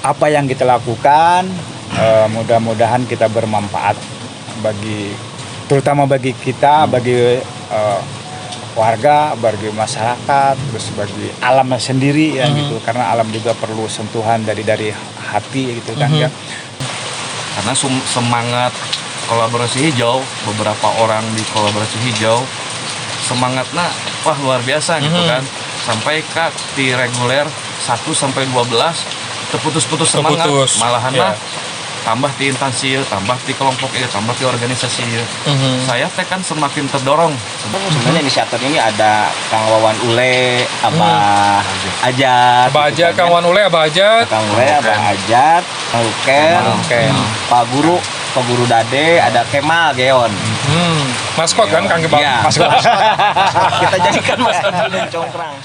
apa yang kita lakukan mudah-mudahan kita bermanfaat terutama bagi kita, bagi warga, bagi masyarakat, terus bagi alamnya sendiri ya gitu, karena alam juga perlu sentuhan dari hati gitu kan ya. Karena semangat kolaborasi hijau, beberapa orang di kolaborasi hijau semangatnya wah luar biasa gitu kan, sampai di reguler 1 sampai 12 terputus-putus semangat, malahan tambah di instansi, tambah di kelompok ini, tambah di organisasi. Saya kan semakin terdorong. Sebenarnya inisiator ini ada Kang Wawan Ule, Abah Ajat, Kang Wawan Ule, Abah Ajat, Kang Ajat, Kang Luken, Pak Guru Dade, ada Kemal Geon. Maskot kan Kang Gebang. Iya. Maskot. Kita jadikan maskot Gunung Congkrang.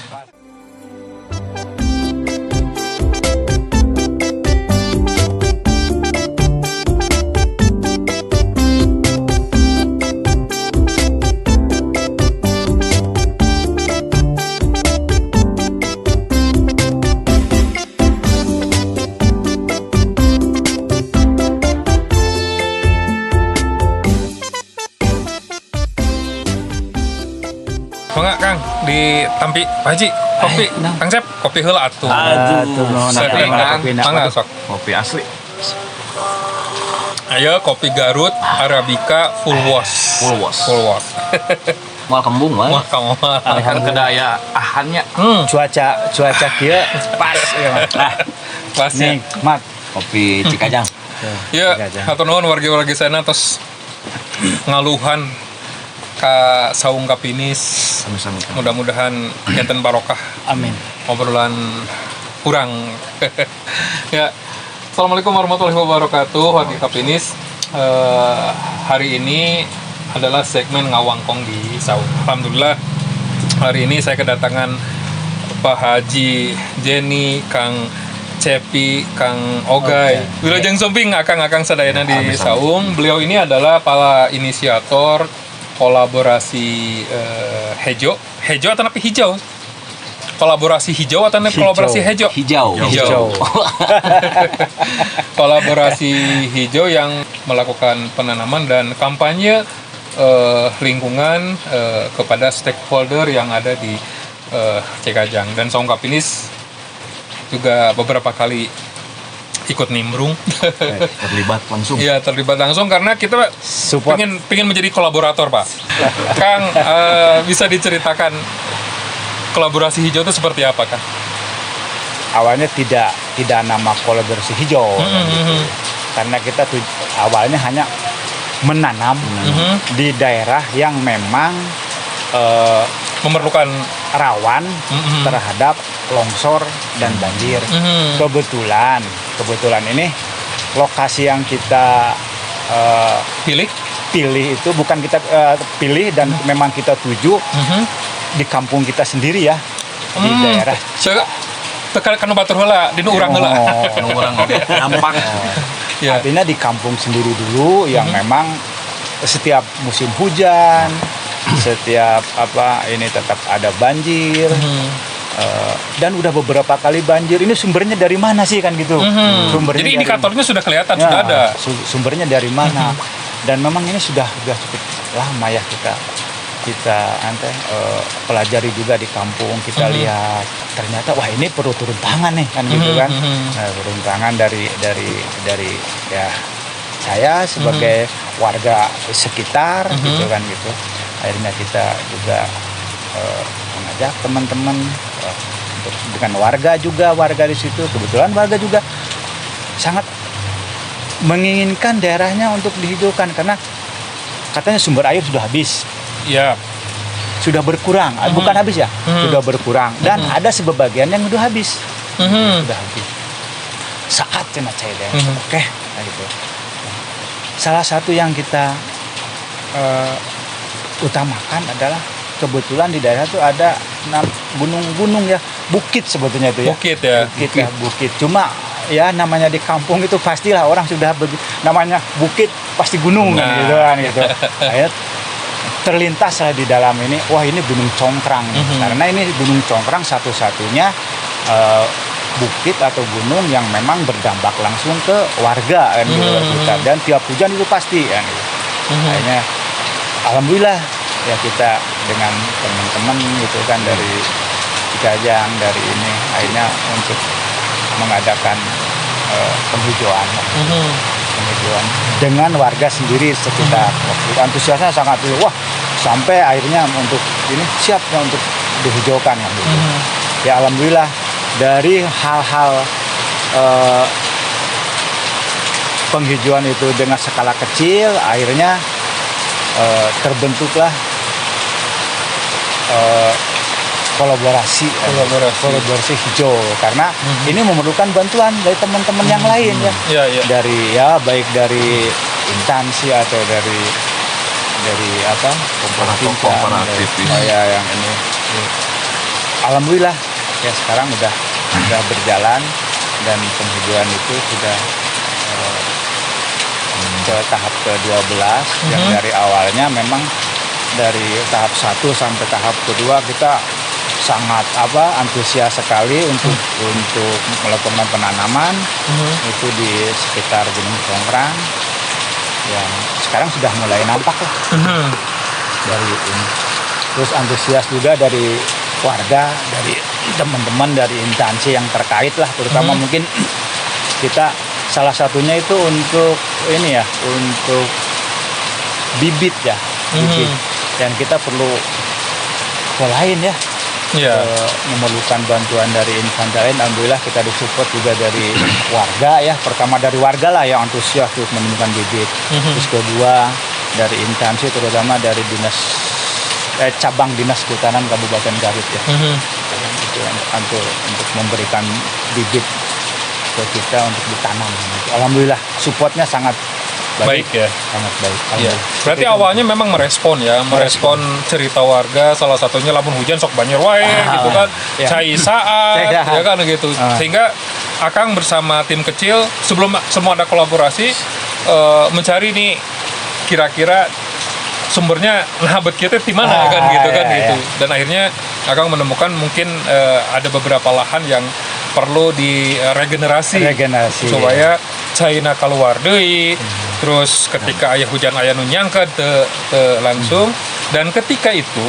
Mangga Kang ditampi Pak Haji kopi, Kang Sep kopi heula atuh. Mangga sok Kopi asli. Ayo kopi Garut Arabica full wash. Moal kembung mah. Wah Kang Kan kedaya ahannya. Cuaca kieu pas ya Mas. pas ya. Nikmat. Kopi Cikajang. Ya, hatur nuhun wargi-wargi sana tos ngaluhan ka saung kapinis. Sama-sama. Mudah-mudahan enten barokah Amin. obrolan kurang. Ya, assalamualaikum warahmatullahi wabarakatuh, wargi kapinis. Hari ini adalah segmen ngawangkong di saung. Alhamdulillah hari ini saya kedatangan Pak Haji Jenny, Kang Cepi, Kang Ogay, Wilujeng Sumping, akang-akang sadayana di saung. Beliau ini adalah para inisiator kolaborasi hijau atau napi hijau? Kolaborasi hijau atau napi kolaborasi hijau? Hijau. Kolaborasi hijau yang melakukan penanaman dan kampanye lingkungan kepada stakeholder yang ada di Cikajang, dan Saung Kapinis juga beberapa kali ikut nimbrung. Terlibat langsung. Iya, terlibat langsung karena kita pengen menjadi kolaborator, Pak. Kang, bisa diceritakan kolaborasi hijau itu seperti apa, Kang? Awalnya tidak nama kolaborasi hijau gitu. Karena kita awalnya hanya menanam di daerah yang memang memerlukan rawan terhadap longsor dan banjir. Kebetulan ini lokasi yang kita pilih itu bukan kita pilih dan memang kita tuju di kampung kita sendiri ya, di daerah. Tekan batur heula, dinu urang heula. Orang nampak. Ya. Artinya di kampung sendiri dulu yang memang setiap musim hujan, setiap ini tetap ada banjir. Dan udah beberapa kali banjir. Ini sumbernya dari mana sih kan gitu? Jadi indikatornya sudah kelihatan, sudah ada. Sumbernya dari mana? Dan memang ini sudah cukup lama ya kita pelajari juga di kampung, kita lihat ternyata wah ini perlu turun tangan nih kan gitu kan. Turun tangan dari ya saya sebagai warga sekitar gitu kan gitu. Akhirnya kita juga mengajak teman-teman dengan warga di situ. Kebetulan warga juga sangat menginginkan daerahnya untuk dihijaukan karena katanya sumber air sudah habis. Ya. Sudah berkurang, bukan habis ya, sudah berkurang dan ada sebagian yang sudah habis. Sudah habis. Saat cina saya oke, nah gitu. Salah satu yang kita utamakan adalah kebetulan di daerah itu ada gunung-gunung ya, bukit sebetulnya itu ya. Bukit. Cuma ya namanya di kampung itu pastilah orang sudah namanya bukit pasti gunung kan gitu. Akhirnya terlintas lah di dalam ini, wah ini Gunung Congkrang. Karena ini Gunung Congkrang satu-satunya bukit atau gunung yang memang berdampak langsung ke warga kan di luar hutan, dan tiap hujan itu pasti kan. Akhirnya alhamdulillah ya kita dengan teman-teman gitu kan dari Cikajang, dari ini akhirnya untuk mengadakan penghijauan dengan warga sendiri sekitar. Waktu itu antusiasnya sangat, wah, sampai akhirnya untuk ini siap ya untuk dihijaukan ya gitu. Ya alhamdulillah dari hal-hal penghijauan itu dengan skala kecil akhirnya terbentuklah kolaborasi hijau, karena ini memerlukan bantuan dari teman-teman yang lain ya. Dari ya baik dari instansi atau dari apa kooperatif yang ini. Alhamdulillah ya sekarang udah berjalan dan penghijauan itu sudah ke tahap ke-12 yang dari awalnya memang dari tahap 1 sampai tahap kedua kita sangat antusias sekali untuk melakukan penanaman itu di sekitar Gunung Songkrang yang sekarang sudah mulai nampak lah dari ini. Terus antusias juga dari warga, dari teman-teman, dari instansi yang terkait lah, terutama mungkin kita salah satunya itu untuk ini ya, untuk bibit ya, bibit. Dan kita perlu lain ya, memerlukan bantuan dari instansi lain. Alhamdulillah kita disupport juga dari warga ya, pertama dari warga lah yang antusias untuk menemukan bibit. Terus kedua dari instansi, terutama dari cabang dinas kehutanan Kabupaten Garut ya, itu untuk memberikan bibit ke kita untuk ditanam. Alhamdulillah supportnya sangat baik ya, sangat baik. Ya. Berarti awalnya memang merespon cerita warga, salah satunya lamun hujan sok banjir wae gitu kan, cai saat ya kan gitu. Sehingga Akang bersama tim kecil sebelum semua ada kolaborasi mencari nih kira-kira sumbernya nahabet kita di mana kan gitu kan gitu. Dan akhirnya Akang menemukan mungkin ada beberapa lahan yang perlu diregenerasi supaya caina keluar deui. Terus ketika aya hujan aya nu nyangked langsung, dan ketika itu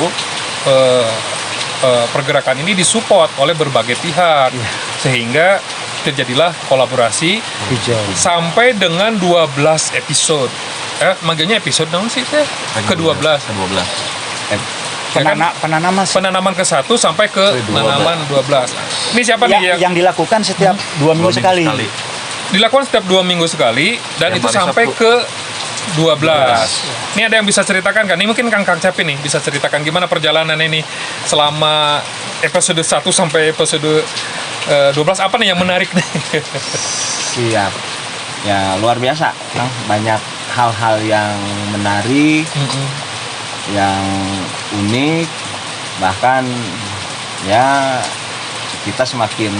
pergerakan ini disupport oleh berbagai pihak sehingga terjadilah kolaborasi hijau sampai dengan 12 episode. Maganya episode naon sih teh? Ke-12. Penanaman ke-1 sampai ke penanaman 12. Ini siapa nih yang dilakukan setiap 2 minggu sekali. Dilakukan setiap 2 minggu sekali dan itu sampai ke 12. Ini ada yang bisa ceritakan kan? Ini mungkin Kang Capin nih bisa ceritakan gimana perjalanan ini selama episode 1 sampai episode 12, apa nih yang menarik nih? Siap. Ya luar biasa. Banyak hal-hal yang menarik, yang unik, bahkan ya kita semakin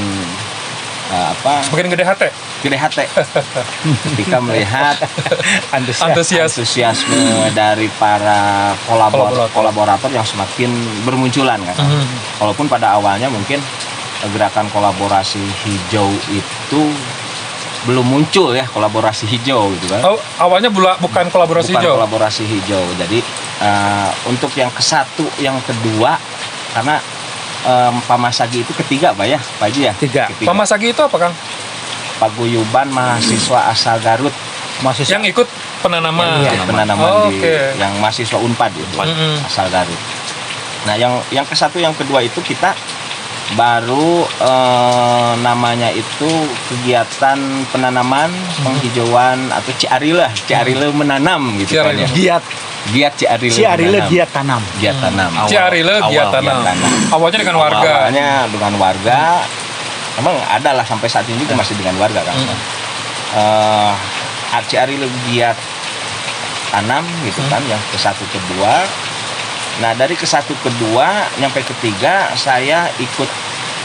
semakin gede hati ketika melihat antusiasme dari para kolaborator yang semakin bermunculan kan. Walaupun pada awalnya mungkin gerakan kolaborasi hijau itu belum muncul ya, kolaborasi hijau gitu kan. Oh, awalnya bukan kolaborasi hijau. Kolaborasi hijau. Jadi untuk yang ke-1, yang kedua, karena Pamasagi itu ketiga Pak ya, Pak Haji ya? Ketiga. Pamasagi itu apa Kang? Paguyuban mahasiswa asal Garut. Yang ikut penanaman. Penanaman yang mahasiswa Unpad itu, asal Garut. Nah yang ke-1, yang kedua itu kita baru namanya itu kegiatan penanaman penghijauan atau Ciarile menanam gitu kan ya. Giat Ciarile giat tanam. Ciarile giat tanam. Awalnya dengan warga. Memang ada lah sampai saat ini juga masih dengan warga kan. Ciarile giat tanam gitu kan, yang ke-1 kedua. Nah dari ke-1 kedua nyampe ketiga saya ikut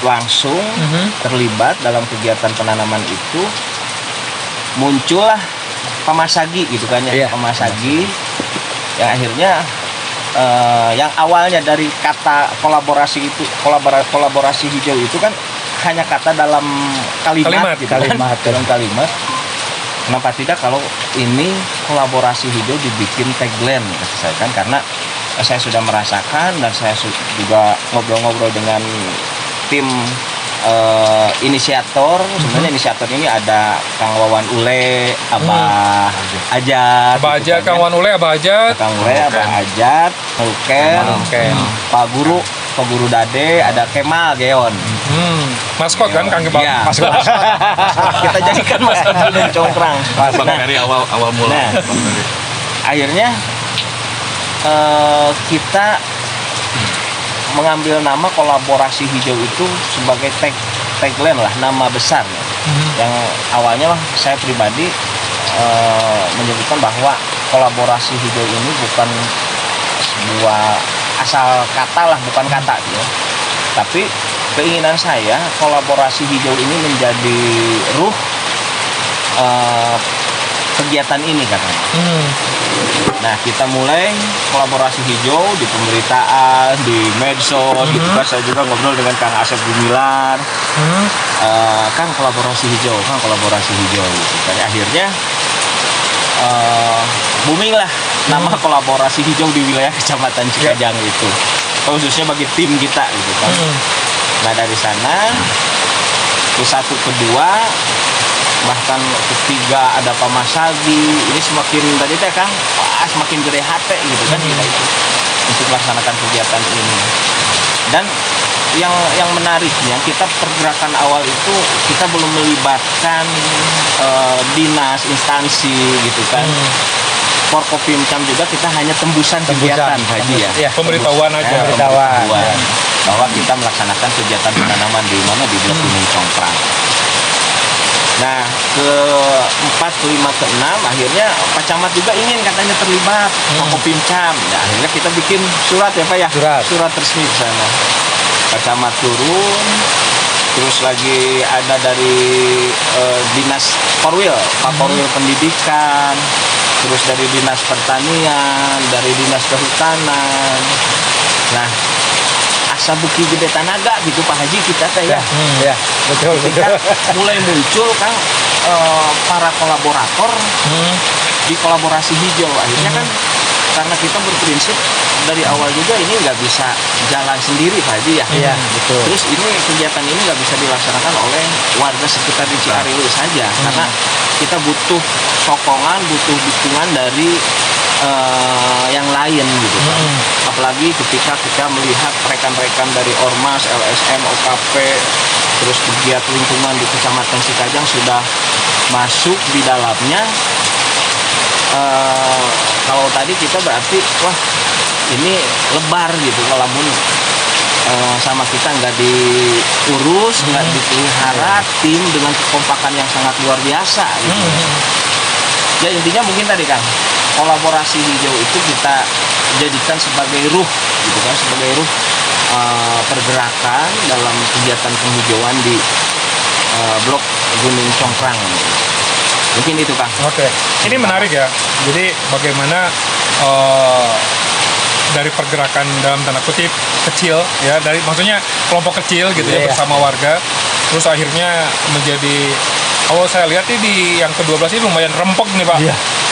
langsung terlibat dalam kegiatan penanaman itu, muncullah Pamasagi gitu kan ya, Pamasagi yang akhirnya yang awalnya dari kata kolaborasi hijau itu kan hanya kata dalam kalimat, gitu kan? kalimat. Dalam kalimat. Kenapa tidak kalau ini kolaborasi hijau dibikin tagline kata saya kan, karena saya sudah merasakan dan saya juga ngobrol-ngobrol dengan tim inisiator. Sebenarnya inisiator ini ada Kang Wawan Ule, Abah Ajat, Abah gitu Ajat, kan, Kang Wan Ule, Abah Ajat. Kang Ule, Abah Ajat, Luken, Pak Guru Dade, ada Kemal Geon. Maskot kan Kang Gebang. Iya. Maskot. Kita jadikan maskot Gunung Congkrang. Bang dari awal mula. Nah, Bang Ferry. akhirnya kita mengambil nama kolaborasi hijau itu sebagai tagline lah, nama besar yang awalnya saya pribadi menyebutkan bahwa kolaborasi hijau ini bukan sebuah asal kata lah, bukan kata ya, tapi keinginan saya kolaborasi hijau ini menjadi ruh kegiatan ini katanya. Nah, kita mulai kolaborasi hijau di pemberitaan, di medsos, gitu kan. Saya juga ngobrol dengan Kang Asep Gumilar, Kang kolaborasi hijau, gitu. Dan akhirnya booming lah nama kolaborasi hijau di wilayah Kecamatan Cikajang itu, khususnya bagi tim kita, gitu kan. Nah, dari sana ke-1, ke-2, bahkan ketiga ada Pak Masagi, ini semakin tadi teh Kang, semakin gede hati gitu kan kita itu untuk melaksanakan kegiatan ini. Dan yang menariknya, kita pergerakan awal itu kita belum melibatkan dinas, instansi gitu kan. Forkopimcam juga kita hanya tembusan kegiatan Haji ya. Pemberitahuan aja. Pemberitahuan bahwa kita melaksanakan kegiatan penanaman di mana, di Blok Gunung Congkrang. Nah, ke-4, ke-5, ke-6 akhirnya Pak Camat juga ingin katanya terlibat Forkopimcam. Nah, akhirnya kita bikin surat ya Pak ya. Surat resmi ke sana. Pak Camat turun, terus lagi ada dari Dinas Korwil, Pak Korwil Pendidikan, terus dari Dinas Pertanian, dari Dinas Kehutanan. Nah, asa Buki Gede Tanaga gitu Pak Haji kita teh ya. Ya, betul. Ketika mulai muncul kan para kolaborator di kolaborasi hijau, akhirnya kan karena kita berprinsip dari awal juga ini nggak bisa jalan sendiri Pak Haji ya. Iya, betul. Terus ini kegiatan ini nggak bisa dilaksanakan oleh warga sekitar di Ciarilu saja, karena kita butuh sokongan, butuh dukungan dari yang lain gitu kan. Apalagi ketika kita melihat rekan-rekan dari Ormas, LSM, OKP, terus pegiat lingkungan di Kecamatan Cikajang sudah masuk di dalamnya. Kalau tadi kita berarti wah ini lebar gitu, walaupun sama kita nggak diurus, nggak dipelihara, tim dengan kekompakan yang sangat luar biasa gitu. Ya intinya mungkin tadi kan kolaborasi hijau itu kita jadikan sebagai ruh gitu kan, sebagai ruh pergerakan dalam kegiatan penghijauan di Blok Gunung Congkrang. Mungkin itu Kang. Oke, ini menarik ya. Jadi bagaimana dari pergerakan dalam tanda kutip kecil ya, dari maksudnya kelompok kecil gitu ya bersama warga, terus akhirnya menjadi, kalau saya lihat ini di yang ke-12 ini lumayan rempok nih Pak.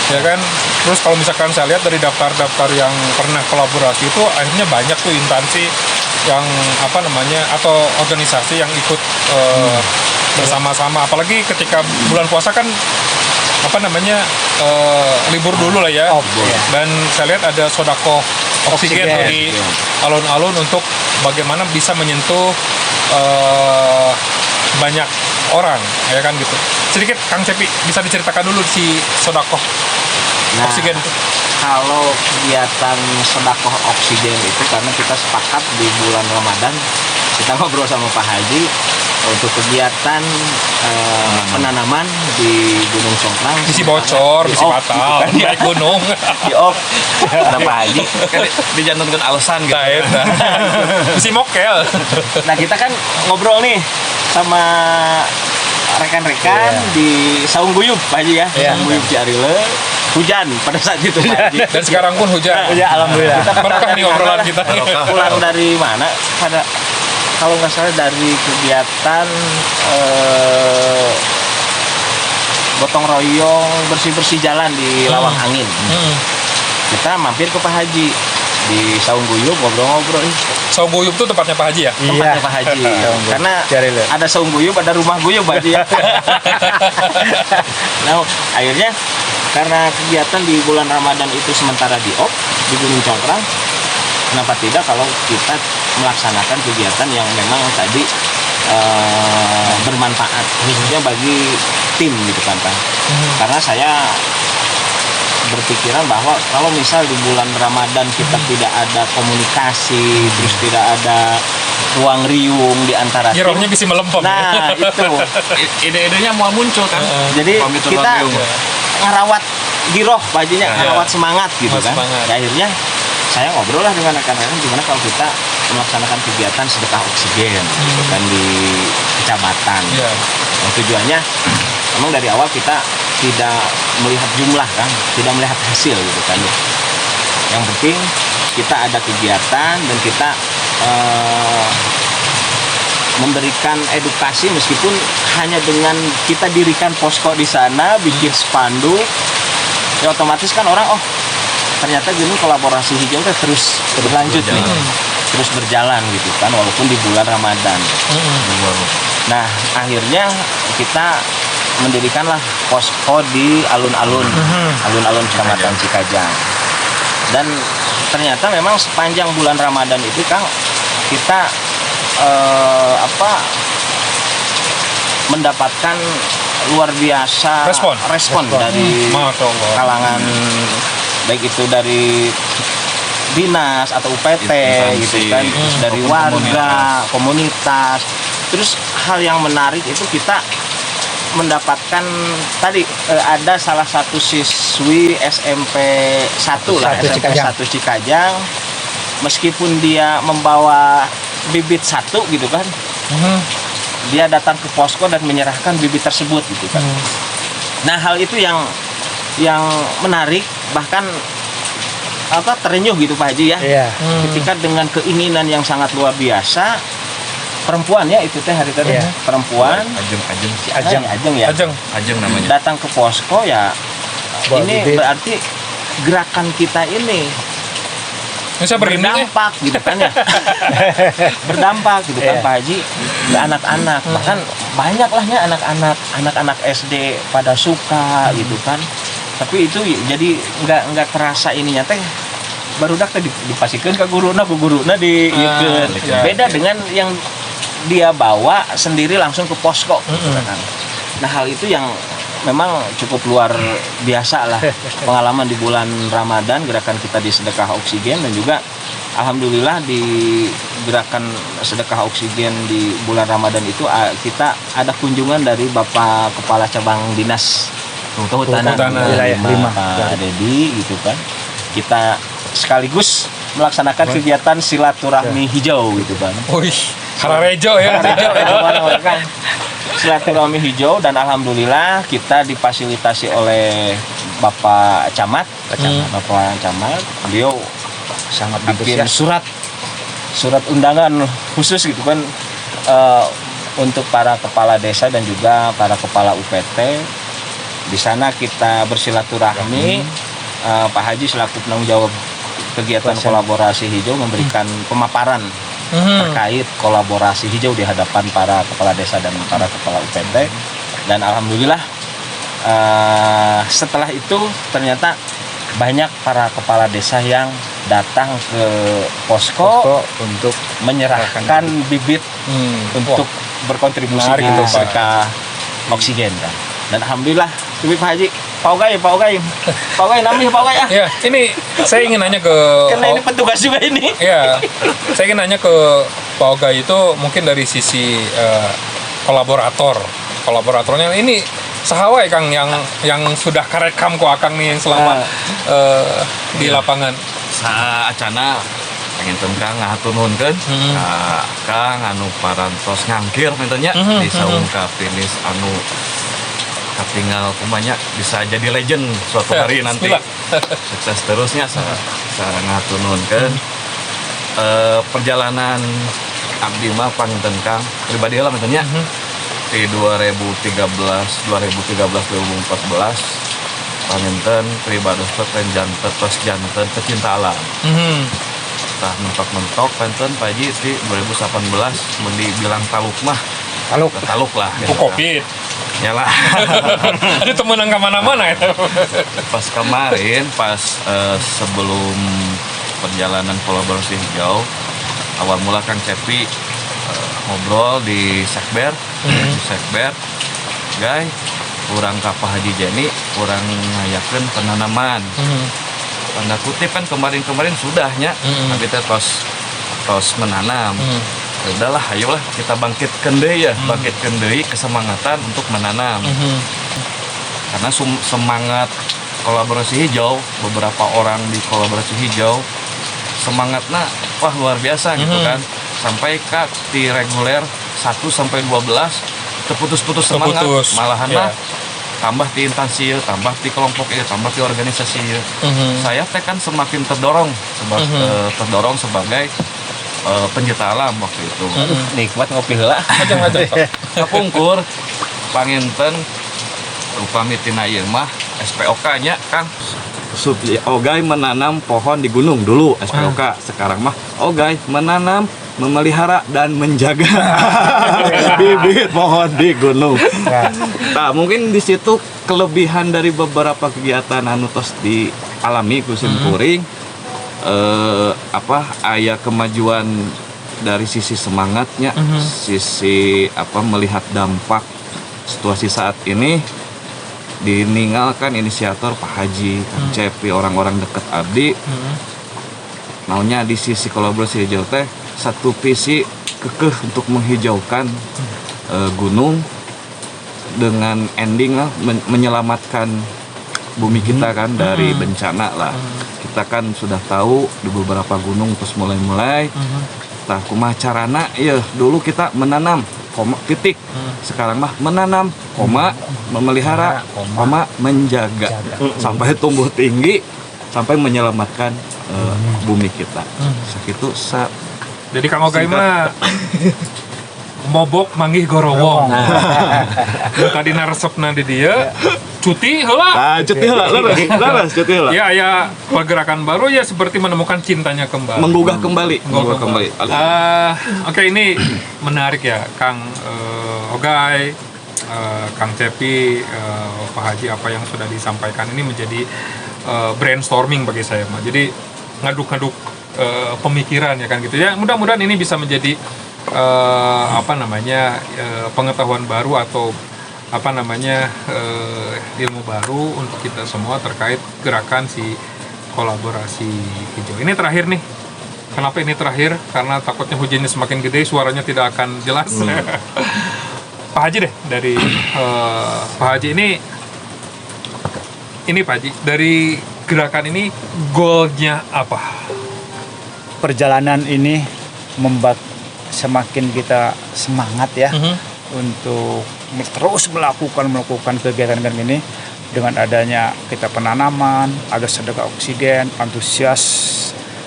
Ya kan, terus kalau misalkan saya lihat dari daftar-daftar yang pernah kolaborasi itu akhirnya banyak tuh instansi yang apa namanya atau organisasi yang ikut bersama-sama, apalagi ketika bulan puasa kan apa namanya libur dulu lah ya. Dan saya lihat ada sodako oksigen dari alun-alun untuk bagaimana bisa menyentuh banyak orang ya kan gitu. Sedikit Kang Cepi bisa diceritakan dulu si sodako oksigen itu. Kalau kegiatan sedekah oksigen itu karena kita sepakat di bulan Ramadan kita ngobrol sama Pak Haji untuk kegiatan penanaman di Gunung Congkrang. Isi bocor, isi batal, gitu kan, naik gunung. di off. Nah Pak Haji Kan dijantunkan alasan gitu. Isi mokel. Nah kita kan ngobrol nih sama rekan-rekan di Saung Guyub Pak Haji ya. Saung Guyub Ciarile. Hujan pada saat itu Pak Haji. Dan sekarang pun hujan. Ya, alhamdulillah. Kita Berkah nih obrolan kita. pulang dari mana pada kalau nggak salah dari kegiatan gotong royong bersih-bersih jalan di Lawang Angin. Kita mampir ke Pak Haji di Saung Guyub, ngobrol-ngobrol. Saung Guyub itu tempatnya Pak Haji ya? Tempatnya Pak Haji. Karena Cari lihat. ada Saung Guyub, ada rumah Guyub Pak Haji ya. Nah, akhirnya karena kegiatan di bulan Ramadan itu sementara di off di Gunung Congkrang, kenapa tidak kalau kita melaksanakan kegiatan yang memang tadi bermanfaat khususnya bagi tim gitu kan Pak. Karena saya berpikiran bahwa kalau misal di bulan Ramadan kita tidak ada komunikasi, terus tidak ada ruang riung di antara tim, Girohnya bisa melempem. nah itu Ide-idenya mau muncul kan. jadi Pamit kita ruang riung. ngerawat giroh bajunya, ngerawat semangat gitu Ngerawat kan. semangat. Ya, akhirnya saya ngobrol lah dengan rekan-rekan gimana kalau kita melaksanakan kegiatan sedekah oksigen gitu kan di kecamatan. Iya. Yang tujuannya memang dari awal kita tidak melihat jumlah kan, tidak melihat hasil gitu kan. Yang penting kita ada kegiatan dan kita memberikan edukasi meskipun hanya dengan kita dirikan posko di sana, bikin spanduk, ya otomatis kan orang ternyata gini kolaborasi hijau kan terus berlanjut nih, terus berjalan gitu kan walaupun di bulan Ramadan. Nah akhirnya kita mendirikanlah posko di alun-alun Kecamatan Cikajang. Dan ternyata memang sepanjang bulan Ramadan itu Kang kita mendapatkan luar biasa respon dari Masya Allah. kalangan baik itu dari dinas atau UPT Instansi, gitu kan, terus dari warga, komunitas. Terus hal yang menarik itu kita mendapatkan tadi ada salah satu siswi SMP 1 lah, SMP 1 Cikajang, meskipun dia membawa bibit satu gitu kan, dia datang ke posko dan menyerahkan bibit tersebut gitu kan. Nah hal itu yang menarik, bahkan terenyuh gitu Pak Haji ya. Iya. Ketika dengan keinginan yang sangat luar biasa, perempuan ya itu teh hari tadi, Iya. perempuan Ajeng ya, Ajeng namanya. datang ke posko ya. Bawa Ini bibit. berarti gerakan kita ini Bisa berinding ya? berdampak gitu kan ya. Berdampak gitu kan Iya. Pak Haji ke anak-anak, bahkan banyak lahnya anak-anak SD pada suka gitu kan. Tapi itu jadi nggak terasa ininya teh baru dak dipasikeun ke guruna di iya. beda dengan yang dia bawa sendiri langsung ke posko gitu kan. Nah hal itu yang memang cukup luar biasa lah pengalaman di bulan Ramadan, gerakan kita di sedekah oksigen, dan juga alhamdulillah di gerakan sedekah oksigen di bulan Ramadan itu kita ada kunjungan dari Bapak Kepala Cabang Dinas Kehutanan Wilayah 5 Pak Dedi gitu kan. Kita sekaligus melaksanakan kegiatan silaturahmi hijau gitu kan. Wih, Hararejo ya. Silaturahmi hijau, dan alhamdulillah kita difasilitasi oleh Bapak Camat. Bapak Camat, beliau Sangat bikin antusias. surat undangan khusus gitu kan untuk para kepala desa dan juga para kepala UPT. Di sana kita bersilaturahmi. Pak Haji selaku penanggung jawab kegiatan kolaborasi hijau memberikan pemaparan terkait kolaborasi hijau di hadapan para kepala desa dan para kepala UPT. Dan alhamdulillah setelah itu ternyata banyak para kepala desa yang datang ke posko untuk menyerahkan bibit untuk berkontribusi menarik di itu, Pak. sedekah oksigen kan. Dan alhamdulillah tapi Pak Haji, Pak Ogay namanya Pak Ogay ah. Ya, ini saya ingin nanya ke Karena ini petugas juga ini. Ya, saya ingin nanya ke Pak Oga itu mungkin dari sisi kolaboratornya ini sahawai Kang yang sudah karekam ku Akang nih yang selama di lapangan. Acana pengen tengkang ngahaturnuhunkeun ka Kang anu parantos ngangkir mentenya di saung kapinis anu katinggal kumanya bisa jadi legend suatu hari nanti. Sukses terusnya saya ngahaturnuhunkeun. Perjalanan abdi mah panginten Kang pribadi lah maksudnya di 2013 2014 panginten pribadi tos janten pecinta alam. Tah mentok-mentok panten Pak Haji di 2018 mun dibilang taluk mah taluk lah Itu Covid. Nyalah. Ada temenan kemana-mana itu. Pas kemarin sebelum perjalanan kolaborasi hijau awal mula Kang Cepi ngobrol di sekber guys kurang ka Pak Haji Jeni kurang ngayakeun penanaman tanda kutip kan kemarin sudahnya tapi teh tos menanam. Ya udahlah ayolah kita bangkitkeun deui kesemangatan untuk menanam karena semangat kolaborasi hijau beberapa orang di kolaborasi hijau semangatnya wah luar biasa gitu kan sampai di reguler 1 sampai 12 terputus semangat malahan mah tambah di instansi tambah di kelompok tambah di organisasi saya teh kan semakin terdorong sebagai pencinta alam waktu itu. Nikmat ngopi heula. Kapungkur panginten upami tina ieu mah SPOK nya Kang. Ogai menanam pohon di gunung dulu SPOK. Sekarang mah ogai menanam, memelihara dan menjaga bibit pohon di gunung. Nah, mungkin di situ kelebihan dari beberapa kegiatan anu tos dialami ku simkuring aya kemajuan dari sisi semangatnya, sisi melihat dampak situasi saat ini diningalkan inisiator Pak Haji, Kang Cepi, orang-orang dekat abdi. Maunya di sisi kolaborasi hijau teh satu visi kekeh untuk menghijaukan gunung dengan ending lah menyelamatkan bumi kita kan dari bencana lah. Kita kan sudah tahu di beberapa gunung terus mulai tah kumaha carana ya dulu kita menanam titik sekarang mah menanam memelihara menjaga sampai tumbuh tinggi sampai menyelamatkan bumi kita sakitu jadi Kang Ogai mah mobok manggih gorowong. Tadi naresepna di dia cuti heula. Cuti heula. Ya pergerakan baru ya seperti menemukan cintanya kembali. Menggugah kembali. Oke, ini menarik ya Kang Ogai, Kang Cepi, Pak Haji apa yang sudah disampaikan ini menjadi brainstorming bagi saya mah. Jadi ngaduk-ngaduk pemikiran ya kan gitu ya. Mudah-mudahan ini bisa menjadi pengetahuan baru atau ilmu baru untuk kita semua terkait gerakan si kolaborasi hijau. Ini terakhir nih. Kenapa ini terakhir? Karena takutnya hujannya semakin gede, suaranya tidak akan jelas. Pak Haji deh, dari Pak Haji ini Pak Haji, dari gerakan ini goalnya apa? Perjalanan ini membuat semakin kita semangat ya untuk terus melakukan kegiatan ini dengan adanya kita penanaman, ada sedekah oksigen, antusias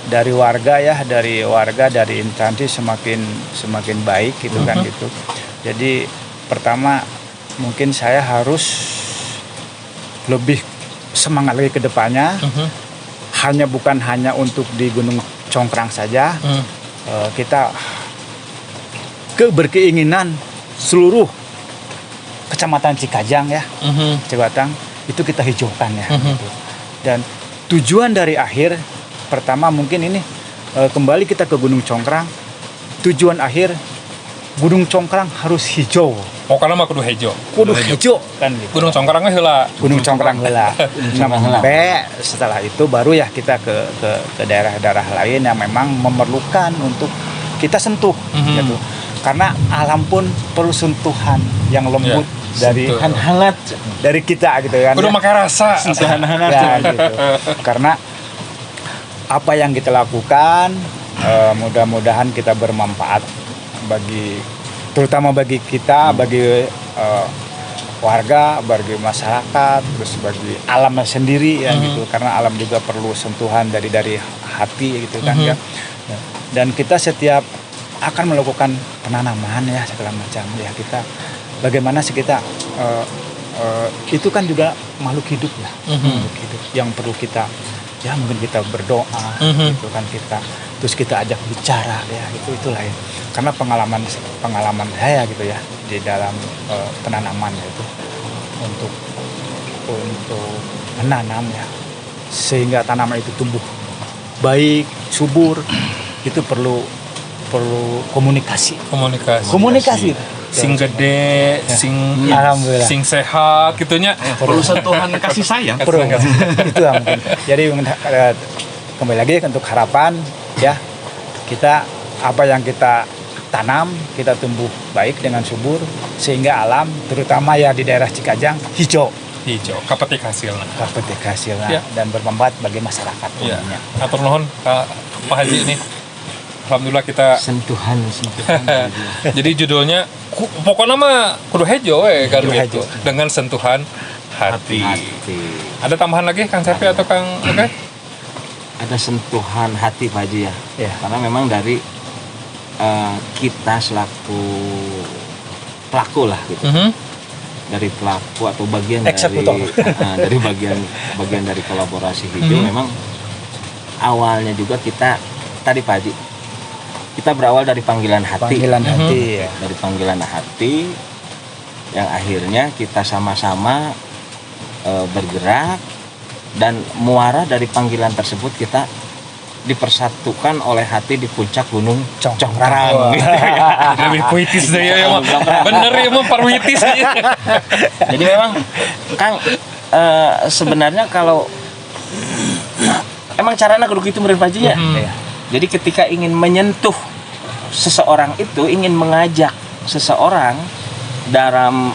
dari warga dari instansi semakin baik gitu kan gitu. Jadi pertama mungkin saya harus lebih semangat lagi ke depannya. Bukan hanya untuk di Gunung Congkrang saja. Kita berkeinginan seluruh kecamatan Cikajang ya, Cibatang itu kita hijaukan ya. Gitu. Dan tujuan dari akhir pertama mungkin ini kembali kita ke Gunung Congkrang. Tujuan akhir Gunung Congkrang harus hijau. Oh, karena mah kudu hijau. Kudu hijau kan gitu. Gunung Congkrang heula. Gunung Congkrang heula. Sampai setelah itu baru ya kita ke daerah-daerah lain yang memang memerlukan untuk kita sentuh gitu. Karena alam pun perlu sentuhan yang lembut dari hangat dari kita gitu kan. Kudu make rasa sentuhan hangat ya, gitu. Karena apa yang kita lakukan mudah-mudahan kita bermanfaat terutama bagi kita, bagi warga, bagi masyarakat, terus bagi alamnya sendiri ya gitu. Karena alam juga perlu sentuhan dari hati gitu kan ya. Dan kita setiap akan melakukan penanaman ya segala macam ya, kita bagaimana sih kita itu kan juga makhluk hidup ya, makhluk hidup yang perlu kita ya mungkin kita berdoa gitu kan, terus kita ajak bicara ya, itulah ya. Karena pengalaman saya gitu ya di dalam penanaman itu untuk menanam ya, sehingga tanaman itu tumbuh baik, subur, itu perlu komunikasi. Sing gede, alhamdulillah, sing sehat gitunya. Perlu sentuhan kasih sayang. Itu lah mungkin. Jadi kembali lagi untuk harapan ya, kita apa yang kita tanam kita tumbuh baik dengan subur, sehingga alam terutama ya di daerah Cikajang hijau, kapetik hasil ya, dan bermanfaat bagi masyarakat ya. umumnya. Atur nuhun Pak Haji ini. Alhamdulillah kita sentuhan. Jadi judulnya pokoknya mah kudu hejo kan gitu. Dengan sentuhan hati. Ada tambahan lagi Kang Cepi atau Kang Oke? Ada sentuhan hati Pak Haji ya. Karena memang dari kita selaku pelaku lah gitu. Dari pelaku atau bagian dari bagian dari kolaborasi hijau, memang awalnya juga kita tadi Pak Haji, kita berawal dari panggilan hati. Ya. Dari panggilan hati yang akhirnya kita sama-sama bergerak, dan muara dari panggilan tersebut kita dipersatukan oleh hati di puncak Gunung Congkrang. Lebih puitis deh ya, bener ya mah parwitis. Jadi memang Kang sebenarnya kalau emang caranya kudu gitu menurut Pak Haji ya. Jadi ketika ingin menyentuh seseorang itu, ingin mengajak seseorang dalam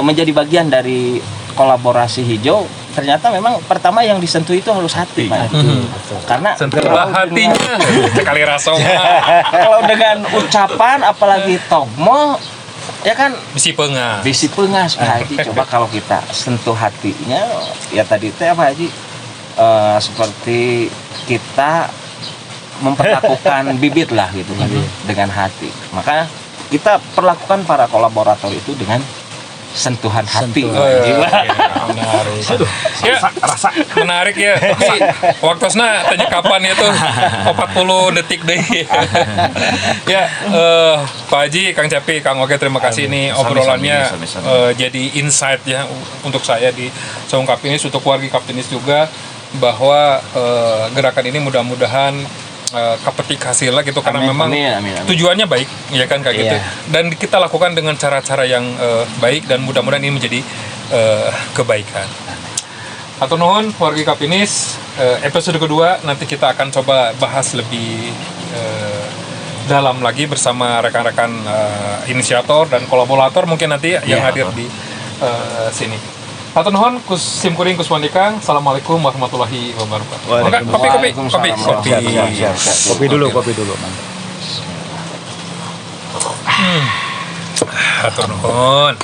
menjadi bagian dari kolaborasi hijau, ternyata memang pertama yang disentuh itu harus hati, Pak. Karena sentuhlah hatinya sekali rasong. Kalau dengan ucapan apalagi togmo ya kan bisi pengas Pak Haji. Coba kalau kita sentuh hatinya ya tadi teh Pak Haji, seperti kita memperlakukan bibit lah gitu kan, dengan hati. Maka kita perlakukan para kolaborator itu dengan sentuhan hati. Menarik. Ya, menarik ya. Waktosna tanya kapan itu 40 detik deh. Ya, Pak Haji, Kang Cepi, Kang Oke, terima kasih ini obrolannya jadi insight ya untuk saya di Saung Kapinis, untuk warga Kapinis juga, bahwa gerakan ini mudah-mudahan kepetik hasilnya gitu, karena memang tujuannya baik ya kan kayak gitu, dan kita lakukan dengan cara-cara yang baik, dan mudah-mudahan ini menjadi kebaikan. Atur nuhun wargi Kapinis, episode kedua nanti kita akan coba bahas lebih dalam lagi bersama rekan-rekan inisiator dan kolaborator mungkin nanti yang hadir di sini. Atur nuhun kus simkuring kuswandikang. Assalamualaikum warahmatullahi wabarakatuh. Kopi dulu. Atur nuhun.